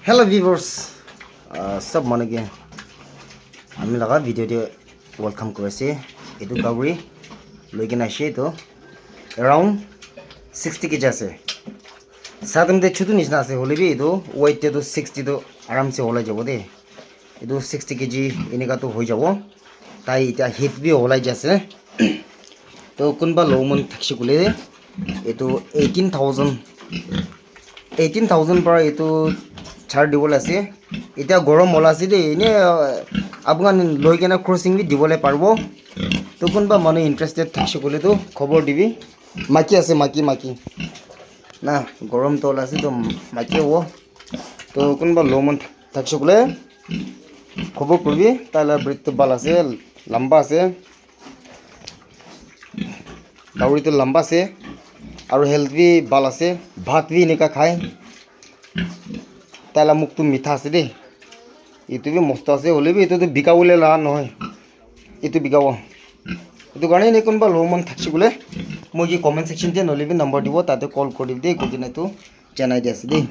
Hello viewers, सब मन के আমি লগা ভিডিওতে ওয়েলকাম করেছি এটু গাউরি লইকে আসে তো अराउंड 60 কেজি আছে সাদম দে ছুটু নিছ না আছে হলিবি এটু ওয়েট তে তো 60 তো আরাম সে হলাই যাব দে এটু 60 কেজি এনেকা তো হই যাব তাই এটা হিট বি হলাই যাচ্ছে তো কোনবা লমন থাকছে গুলে এটু 18000 पर এইটো ছাড় দিবলে আছে এটা গরম মলা আছে দে এনে আপনার লৈ কেনে ক্রসিং বি দিবলে পারবো তো কোনবা মানে ইন্টারেস্টেড থাকছে বলে তো খবর দিবি মাকি আছে মাকি না গরম তল আছে তো মাকি ও তো কোনবা লমন থাকছে বলে খবর করবি তাহলে বৃত্ত বাল আছে লম্বা আছে দাউরি তো লম্বা আছে আর হেলথ বি বাল আছে ভাত বি এনেকা খায় তাহলে মুখ তো মিঠা আছে দেই এইটো বি মস্ত আছে হলে বি এইটো তো বিকাবলে লা নহয় এইটো বিকাব এইটো কাৰণে এনে কোনোবা লমন থাকছে বোলে মই কি কমেন্ট সেকশনতে নলিবি নম্বৰ দিব তাতে কল কৰি দেই কোদিনাটো জানাই দি আছে দেই